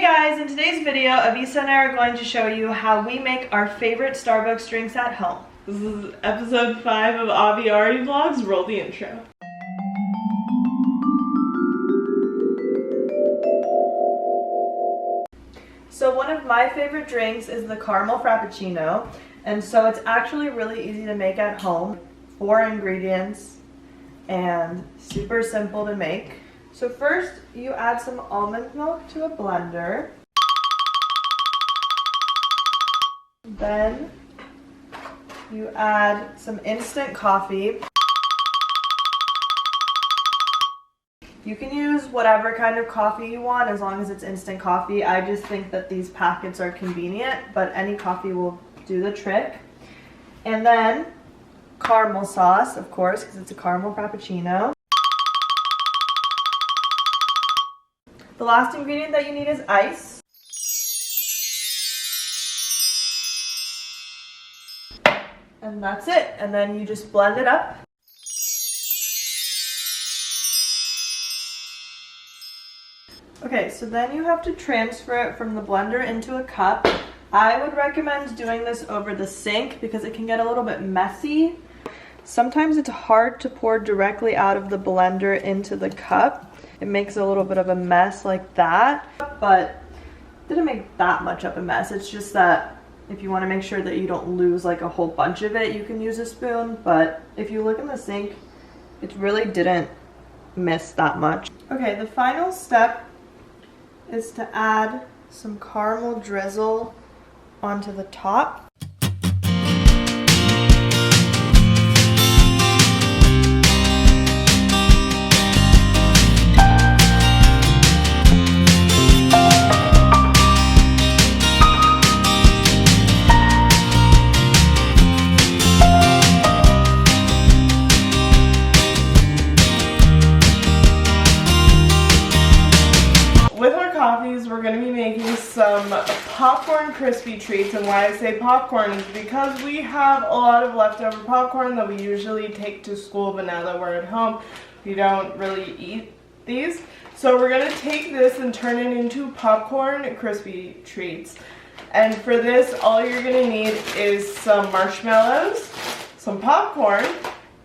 guys, in today's video, Avisa and I are going to show you how we make our favorite Starbucks drinks at home. This is episode 5 of Aviari Vlogs. Roll the intro. So one of my favorite drinks is the caramel frappuccino, and so it's actually really easy to make at home. 4 ingredients and super simple to make. So first, you add some almond milk to a blender. Then you add some instant coffee. You can use whatever kind of coffee you want as long as it's instant coffee. I just think that these packets are convenient, but any coffee will do the trick. And then caramel sauce, of course, because it's a caramel frappuccino. The last ingredient that you need is ice. And that's it. And then you just blend it up. Okay, so then you have to transfer it from the blender into a cup. I would recommend doing this over the sink because it can get a little bit messy. Sometimes it's hard to pour directly out of the blender into the cup. It makes a little bit of a mess like that, but it didn't make that much of a mess. It's just that if you want to make sure that you don't lose like a whole bunch of it, you can use a spoon, but if you look in the sink, it really didn't miss that much. Okay, the final step is to add some caramel drizzle onto the top. We're going to be making some popcorn crispy treats, and why I say popcorn is because we have a lot of leftover popcorn that we usually take to school, but now that we're at home we don't really eat these. So we're going to take this and turn it into popcorn crispy treats. And for this, all you're going to need is some marshmallows, some popcorn,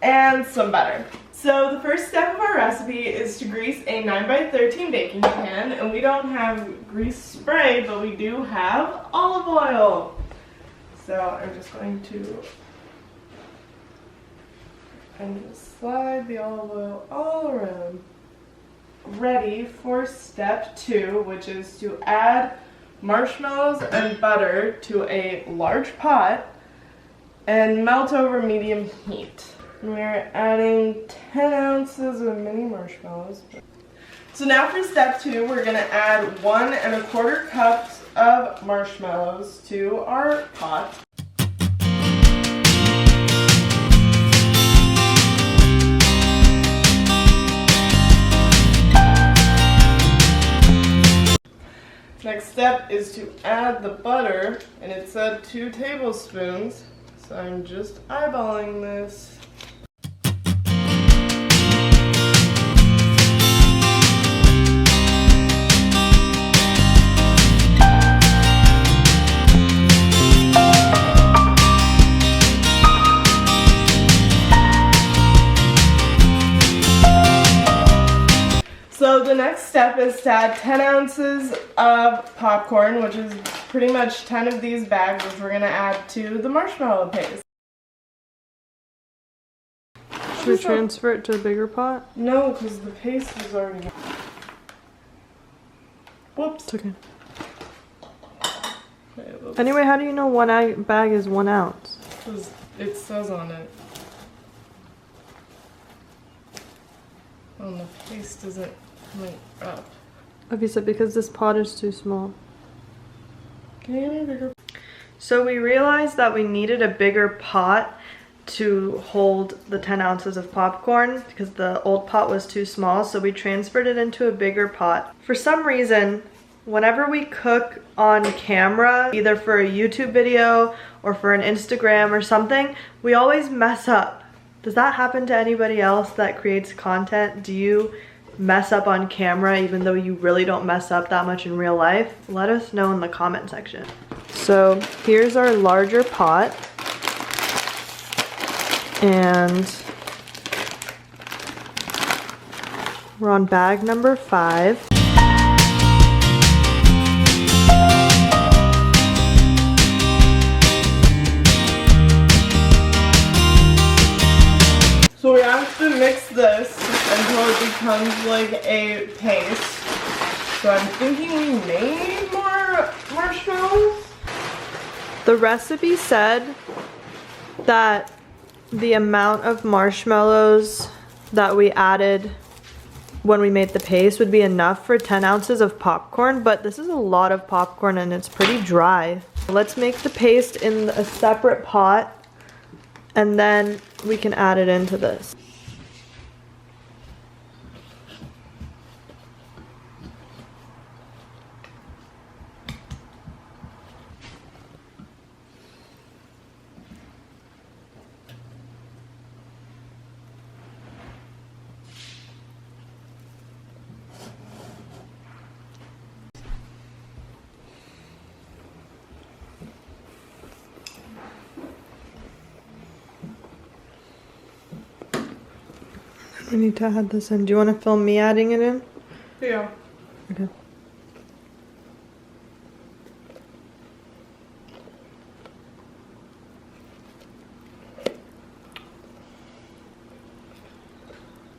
and some butter. So the first step of our recipe is to grease a 9x13 baking pan, and we don't have grease spray, but we do have olive oil. So I'm just going to slide the olive oil all around. Ready for step 2, which is to add marshmallows and butter to a large pot and melt over medium heat. We're adding 10 ounces of mini marshmallows. So now for step 2, we're going to add 1 1/4 cups of marshmallows to our pot. Next step is to add the butter, and it said 2 tablespoons, so I'm just eyeballing this. So the next step is to add 10 ounces of popcorn, which is pretty much 10 of these bags, which we're going to add to the marshmallow paste. Should we transfer it to a bigger pot? No, because the paste is already... Whoops. It's okay. Anyway, how do you know one bag is 1 ounce? Because it says on it. And the paste isn't coming up. Avisa, because this pot is too small. Can you get me a bigger? So we realized that we needed a bigger pot to hold the 10 ounces of popcorn because the old pot was too small, so we transferred it into a bigger pot. For some reason, whenever we cook on camera, either for a YouTube video or for an Instagram or something, we always mess up. Does that happen to anybody else that creates content? Do you mess up on camera even though you really don't mess up that much in real life, let us know in the comment section. So here's our larger pot, and we're on bag number 5. So we have to mix this until it becomes like a paste. So I'm thinking we need more marshmallows. The recipe said that the amount of marshmallows that we added when we made the paste would be enough for 10 ounces of popcorn, but this is a lot of popcorn and it's pretty dry. Let's make the paste in a separate pot and then we can add it into this. I need to add this in. Do you want to film me adding it in? Yeah. Okay.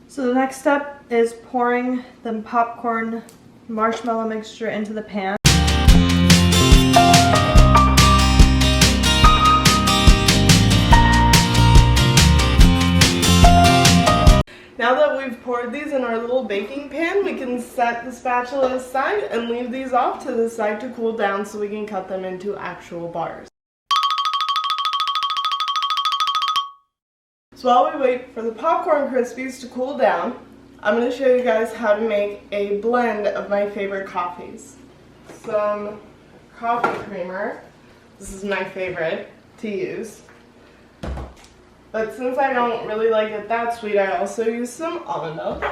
So the next step is pouring the popcorn marshmallow mixture into the pan. Now that we've poured these in our little baking pan, we can set the spatula aside and leave these off to the side to cool down so we can cut them into actual bars. So while we wait for the popcorn crispies to cool down, I'm going to show you guys how to make a blend of my favorite coffees. Some coffee creamer. This is my favorite to use. But since I don't really like it that sweet, I also use some almond milk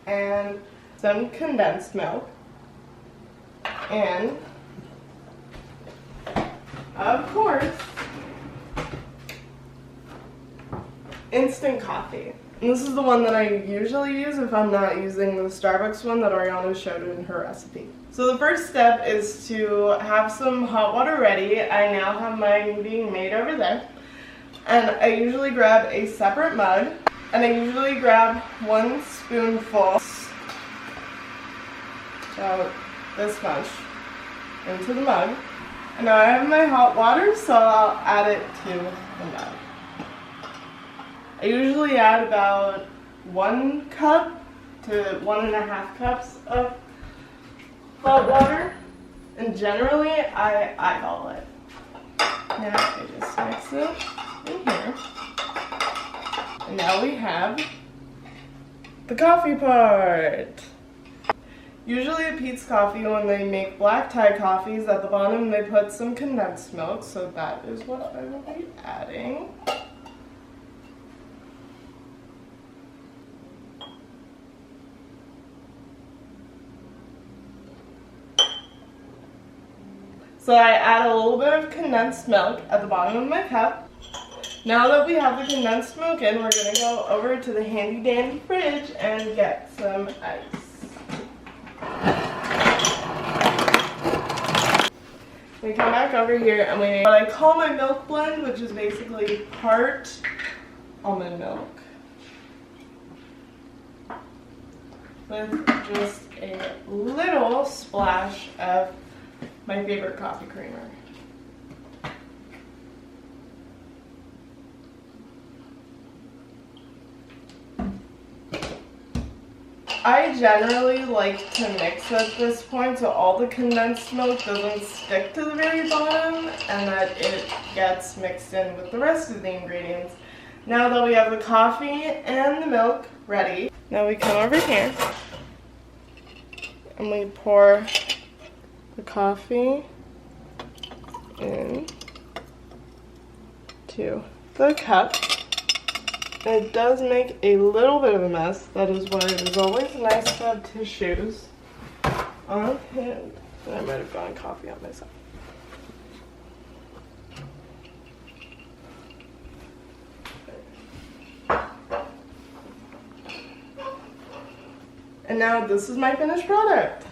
and some condensed milk and, of course, instant coffee. And this is the one that I usually use if I'm not using the Starbucks one that Ariana showed in her recipe. So the first step is to have some hot water ready. I now have mine being made over there. And I usually grab a separate mug, and I usually grab 1 spoonful, about this much, into the mug. And now I have my hot water, so I'll add it to the mug. I usually add about 1 cup to 1.5 cups of hot water, and generally I eyeball it. Now I just mix it in here. And now we have the coffee part. Usually at Pete's Coffee, when they make black tie coffees, at the bottom they put some condensed milk, so that is what I will be adding. So I add a little bit of condensed milk at the bottom of my cup. Now that we have the condensed milk in, we're going to go over to the handy dandy fridge and get some ice. We come back over here and we make what I call my milk blend, which is basically part almond milk with just a little splash of my favorite coffee creamer. I generally like to mix at this point so all the condensed milk doesn't stick to the very bottom and that it gets mixed in with the rest of the ingredients. Now that we have the coffee and the milk ready, now we come over here and we pour the coffee in to the cup. It does make a little bit of a mess. That is why it is always nice to have tissues on hand. I might have gone coffee on myself. And now this is my finished product.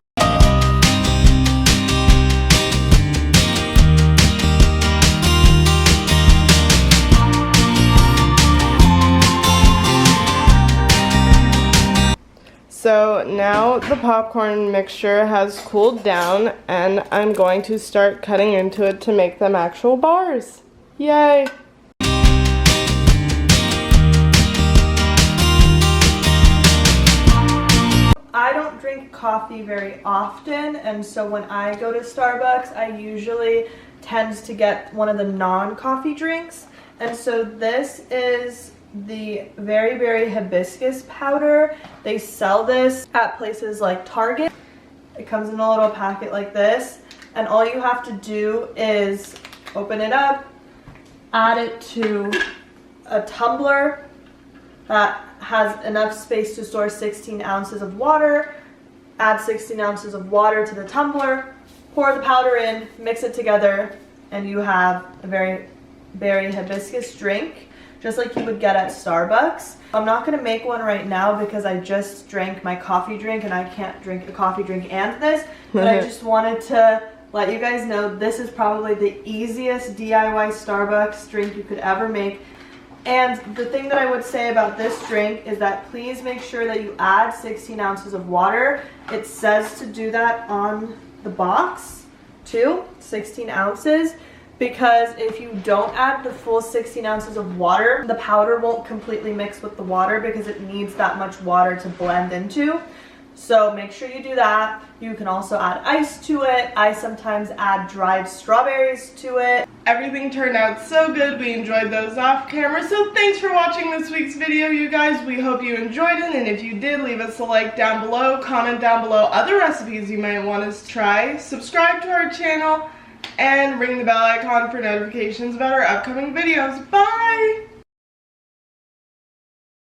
So now the popcorn mixture has cooled down and I'm going to start cutting into it to make them actual bars. Yay! I don't drink coffee very often, and so when I go to Starbucks, I usually tend to get one of the non-coffee drinks. And so this is the Very Berry hibiscus powder. They sell this at places like Target. It comes in a little packet like this, and all you have to do is open it up, add it to a tumbler that has enough space to store 16 ounces of water, add 16 ounces of water to the tumbler, pour the powder in, mix it together, and you have a Very Berry hibiscus drink, just like you would get at Starbucks. I'm not gonna make one right now because I just drank my coffee drink and I can't drink a coffee drink and this, but I just wanted to let you guys know this is probably the easiest DIY Starbucks drink you could ever make. And the thing that I would say about this drink is that please make sure that you add 16 ounces of water. It says to do that on the box too, 16 ounces. Because if you don't add the full 16 ounces of water, the powder won't completely mix with the water because it needs that much water to blend into. So make sure you do that. You can also add ice to it. I sometimes add dried strawberries to it. Everything turned out so good. We enjoyed those off camera. So thanks for watching this week's video, you guys. We hope you enjoyed it. And if you did, leave us a like down below. Comment down below other recipes you might want us to try. Subscribe to our channel. And ring the bell icon for notifications about our upcoming videos. Bye!